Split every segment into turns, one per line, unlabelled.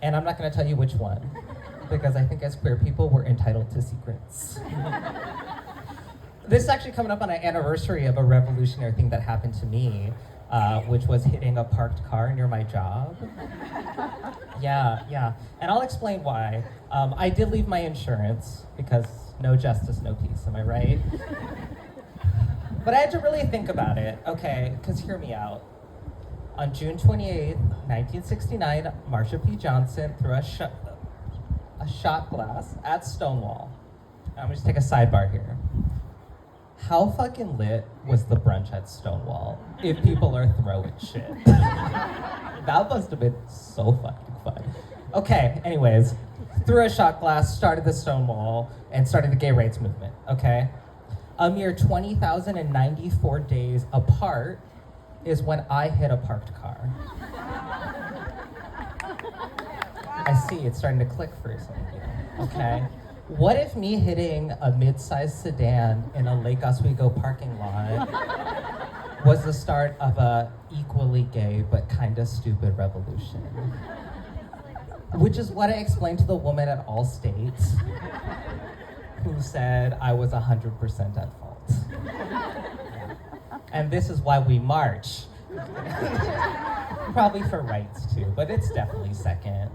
And I'm not gonna tell you which one, because I think as queer people, we're entitled to secrets. This is actually coming up on an anniversary of a revolutionary thing that happened to me, which was hitting a parked car near my job. Yeah. And I'll explain why. I did leave my insurance, because no justice, no peace, am I right? But I had to really think about it, okay, because hear me out. On June 28th, 1969, Marsha P. Johnson threw a shot glass at Stonewall. I'm gonna just take a sidebar here. How fucking lit was the brunch at Stonewall if people are throwing shit? That must have been so fucking fun. Okay, anyways, threw a shot glass, started the Stonewall, and started the gay rights movement, okay? A mere 20,094 days apart is when I hit a parked car. I see, it's starting to click for some of you, okay? What if me hitting a mid-sized sedan in a Lake Oswego parking lot was the start of a equally gay but kinda stupid revolution? Which is what I explained to the woman at Allstate who said I was 100% at fault. And this is why we march. Probably for rights too, but it's definitely second.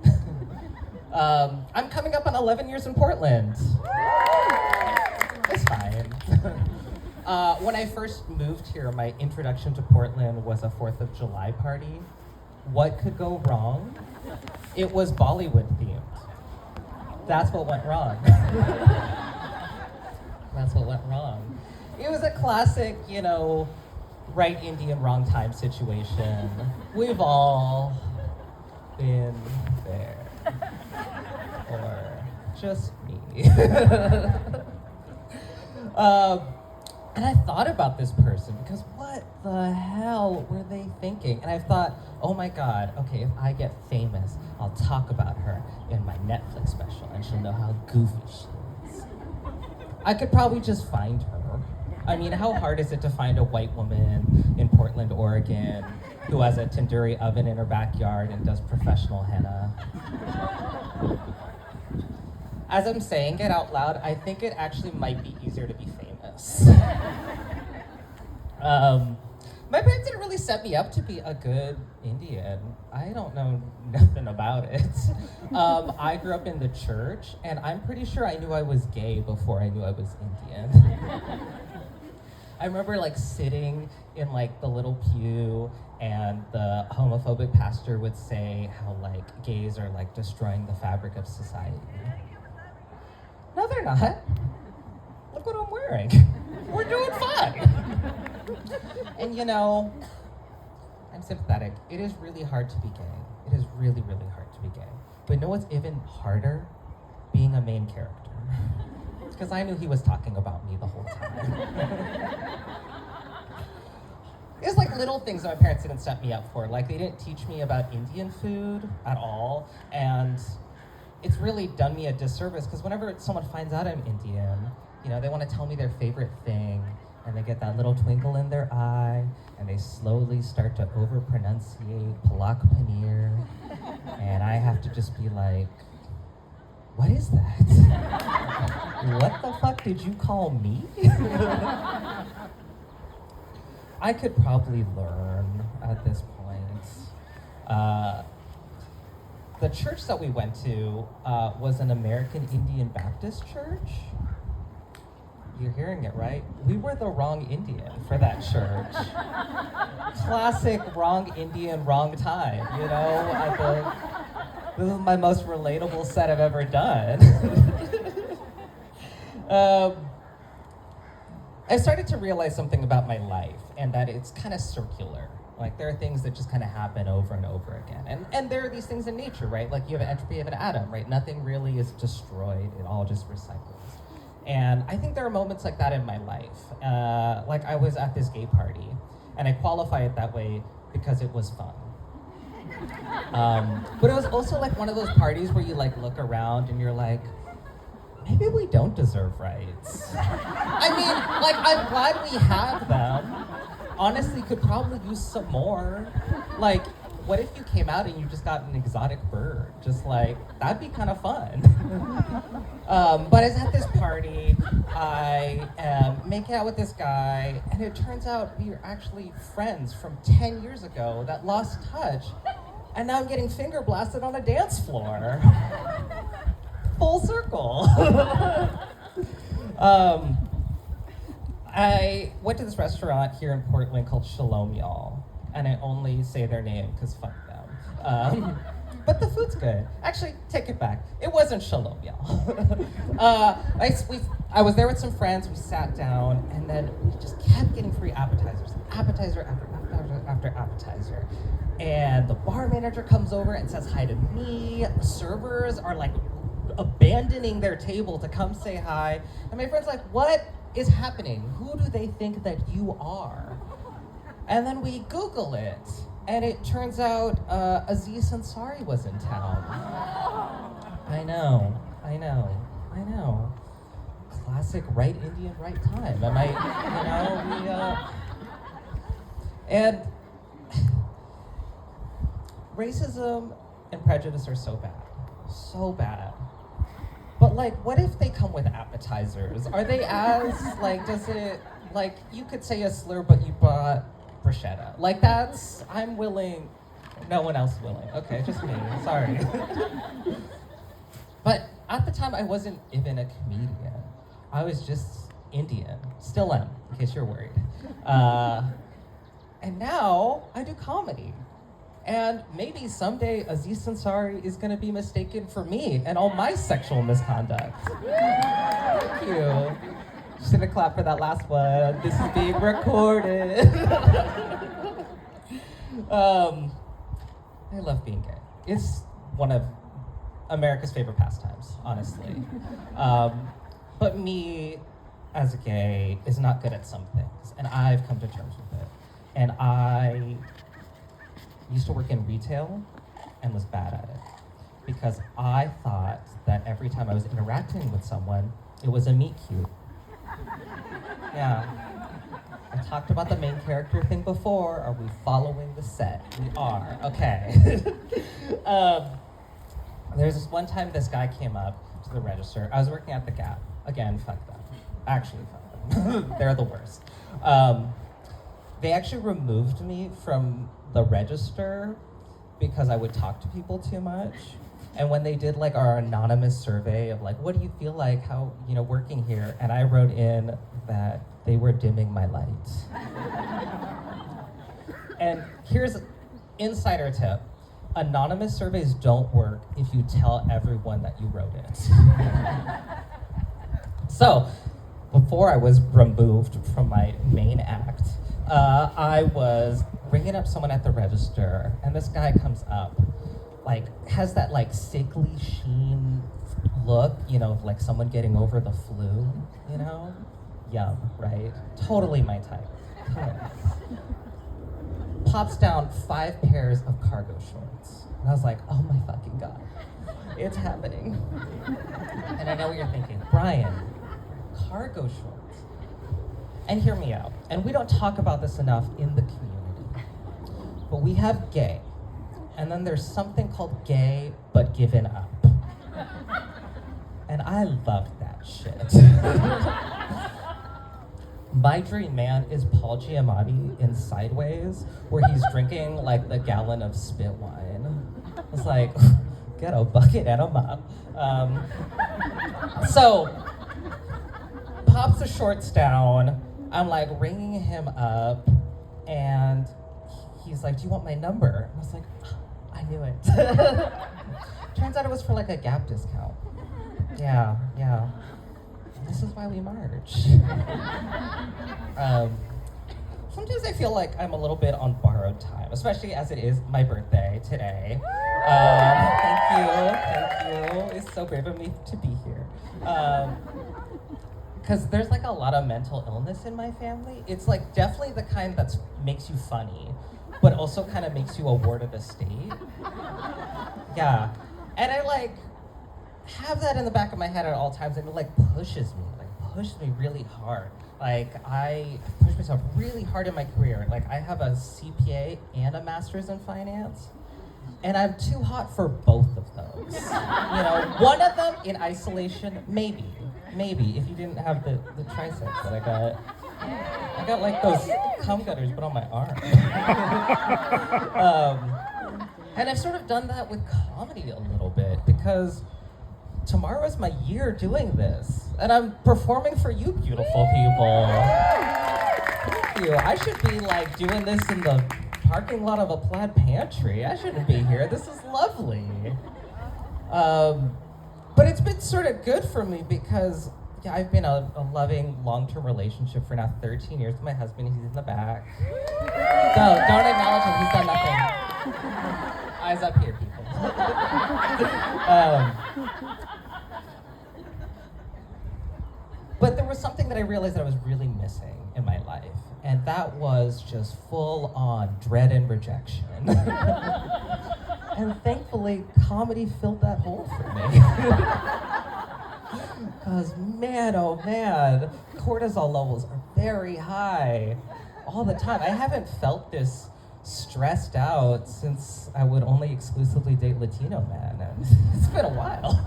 I'm coming up on 11 years in Portland. It's fine. When I first moved here, my introduction to Portland was a 4th of July party. What could go wrong? It was Bollywood themed. That's what went wrong. That's what went wrong. It was a classic, right Indian, wrong time situation. We've all been there. Or just me. And I thought about this person because what the hell were they thinking? And I thought, oh my God, okay, if I get famous, I'll talk about her in my Netflix special and she'll know how goofy she is. I could probably just find her. I mean, how hard is it to find a white woman in Portland, Oregon, who has a tandoori oven in her backyard and does professional henna? As I'm saying it out loud, I think it actually might be easier to be famous. My parents didn't really set me up to be a good Indian. I don't know nothing about it. I grew up in the church, and I'm pretty sure I knew I was gay before I knew I was Indian. I remember sitting in the little pew, and the homophobic pastor would say how gays are destroying the fabric of society. No, they're not. Look what I'm wearing. We're doing fine. And I'm sympathetic. It is really hard to be gay. It is really, really hard to be gay. But you know what's even harder? Being a main character. Because I knew he was talking about me the whole time. It's little things that my parents didn't set me up for. They didn't teach me about Indian food at all. And it's really done me a disservice because whenever someone finds out I'm Indian, they want to tell me their favorite thing, and they get that little twinkle in their eye, and they slowly start to over-pronunciate palak paneer, and I have to just be like, what is that? What the fuck did you call me? I could probably learn at this point. The church that we went to was an American Indian Baptist church. You're hearing it, right? We were the wrong Indian for that church. Classic wrong Indian, wrong time, I think this is my most relatable set I've ever done. I started to realize something about my life, and that it's kind of circular. There are things that just kind of happen over and over again. And there are these things in nature, right? You have entropy of an atom, right? Nothing really is destroyed, it all just recycles. And I think there are moments like that in my life. I was at this gay party, and I qualify it that way because it was fun. But it was also one of those parties where you look around and you're like, maybe we don't deserve rights. I mean, I'm glad we have them. Honestly, could probably use some more. what if you came out and you just got an exotic bird? Just like, that'd be kind of fun. But I was at this party, I am making out with this guy, and it turns out we are actually friends from 10 years ago that lost touch, and now I'm getting finger blasted on a dance floor. Full circle. I went to this restaurant here in Portland called Shalom Y'all, and I only say their name because fuck them. But the food's good. Actually, take it back. It wasn't Shalom Y'all. I was there with some friends, we sat down, and then we just kept getting free appetizers. Appetizer after appetizer after appetizer. And the bar manager comes over and says hi to me. Servers are like abandoning their table to come say hi. And my friend's like, what is happening? Who do they think that you are? And then we Google it, and it turns out Aziz Ansari was in town. I know. Classic right Indian, right time. Am I, and racism and prejudice are so bad. But like, what if they come with appetizers? Are they as, like, does it, like, you could say a slur, but you brought bruschetta. Like, I'm willing, no one else willing. Okay, just me, sorry. But at the time, I wasn't even a comedian. I was just Indian. Still am, in case you're worried. And now, I do comedy. And maybe someday Aziz Ansari is gonna be mistaken for me and all my sexual misconduct. Thank you. Just gonna clap for that last one. This is being recorded. I love being gay. It's one of America's favorite pastimes, honestly. But me, as a gay, is not good at some things, and I've come to terms with it. And I used to work in retail and was bad at it because I thought that every time I was interacting with someone, it was a meet cute. Yeah. I talked about the main character thing before. Are we following the set? We are. Okay. There's this one time this guy came up to the register. I was working at the Gap. Again, fuck them. Actually, fuck them. They're the worst. They actually removed me from the register because I would talk to people too much. And when they did like our anonymous survey of like, what do you feel like, how, working here? And I wrote in that they were dimming my lights. And here's an insider tip. Anonymous surveys don't work if you tell everyone that you wrote it. So, before I was removed from my main act, I was ringing up someone at the register, and this guy comes up, like, has that, like, sickly sheen look, like someone getting over the flu, Yum, right? Totally my type. Totally. Pops down 5 pairs of cargo shorts. And I was like, oh my fucking God, it's happening. And I know what you're thinking, Brian, cargo shorts. And hear me out. And we don't talk about this enough in the community. But we have gay. And then there's something called gay but given up. And I love that shit. My dream man is Paul Giamatti in Sideways, where he's drinking like a gallon of spit wine. It's like, get a bucket and a mop. So, pops the shorts down. I'm like ringing him up, and he's like, do you want my number? And I was like, oh, I knew it. Turns out it was for like a Gap discount. Yeah. This is why we merge. Sometimes I feel like I'm a little bit on borrowed time, especially as it is my birthday today. Thank you. It's so brave of me to be here. Because there's like a lot of mental illness in my family. It's like definitely the kind that makes you funny, but also kind of makes you a ward of the state. Yeah. And I like have that in the back of my head at all times, and it like pushes me really hard. Like I push myself really hard in my career. Like I have a CPA and a master's in finance. And I'm too hot for both of those. One of them in isolation, maybe, if you didn't have the triceps that I got. I got like those cum gutters, but on my arm. And I've sort of done that with comedy a little bit because tomorrow is my year doing this, and I'm performing for you beautiful people. Thank you. I should be like doing this in the parking lot of a Plaid Pantry. I shouldn't be here. This is lovely. But it's been sort of good for me because I've been a loving long-term relationship for now 13 years with my husband. He's in the back. Don't acknowledge him. He's done nothing. Eyes up here, people. But there was something that I realized that I was really missing in my life, and that was just full-on dread and rejection. And thankfully, comedy filled that hole for me. Because man, oh man, cortisol levels are very high all the time. I haven't felt this stressed out since I would only exclusively date Latino men, and it's been a while.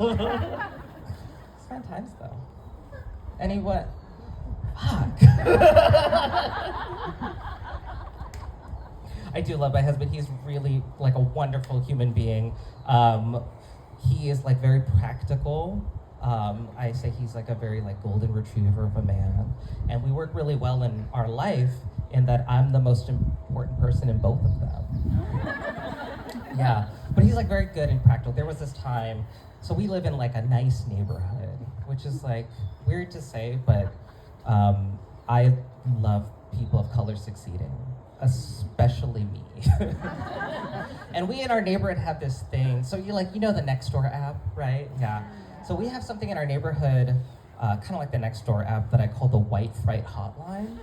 It's fun times though. Anyway, fuck. I do love my husband. He's really like a wonderful human being. He is like very practical. I say he's like a very like golden retriever of a man, and we work really well in our life in that I'm the most important person in both of them. Yeah, but he's like very good and practical. There was this time, so we live in like a nice neighborhood, which is like weird to say, but I love people of color succeeding, especially me. And we in our neighborhood have this thing, so you know the Nextdoor app, right? Yeah. So we have something in our neighborhood, kind of like the Nextdoor app, that I call the White Fright Hotline.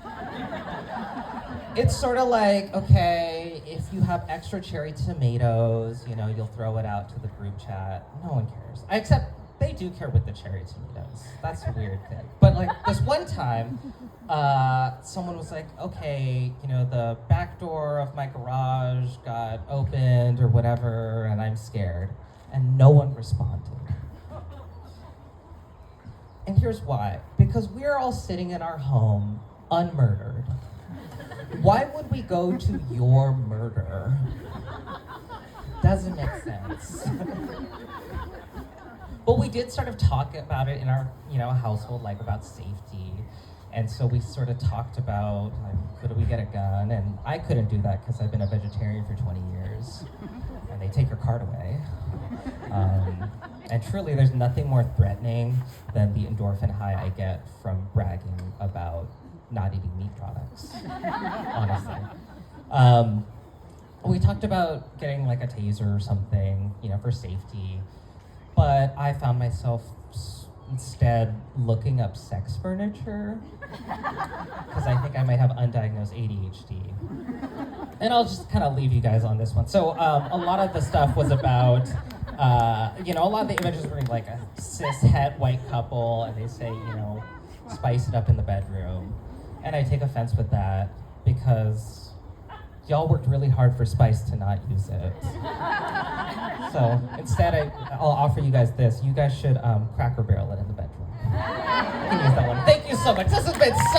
It's sort of like, okay, if you have extra cherry tomatoes, you'll throw it out to the group chat. No one cares. Except they do care with the cherry tomatoes. That's a weird thing. But like this one time, someone was like, okay, the back door of my garage got opened or whatever, and I'm scared. And no one responded. And here's why. Because we're all sitting in our home, unmurdered. Why would we go to your murder? Doesn't make sense. But we did sort of talk about it in our, household, like about safety. And so we sort of talked about, like, could we get a gun? And I couldn't do that because I've been a vegetarian for 20 years. And they take your card away. And truly, there's nothing more threatening than the endorphin high I get from bragging about not eating meat products, honestly. We talked about getting like a taser or something, for safety. But I found myself instead looking up sex furniture because I think I might have undiagnosed ADHD. And I'll just kind of leave you guys on this one. So a lot of the stuff was about, a lot of the images were like a cis-het white couple, and they say, spice it up in the bedroom. And I take offense with that because y'all worked really hard for Spice to not use it. So instead, I'll offer you guys this. You guys should Cracker Barrel it in the bedroom. You can use that one. Thank you so much. This has been so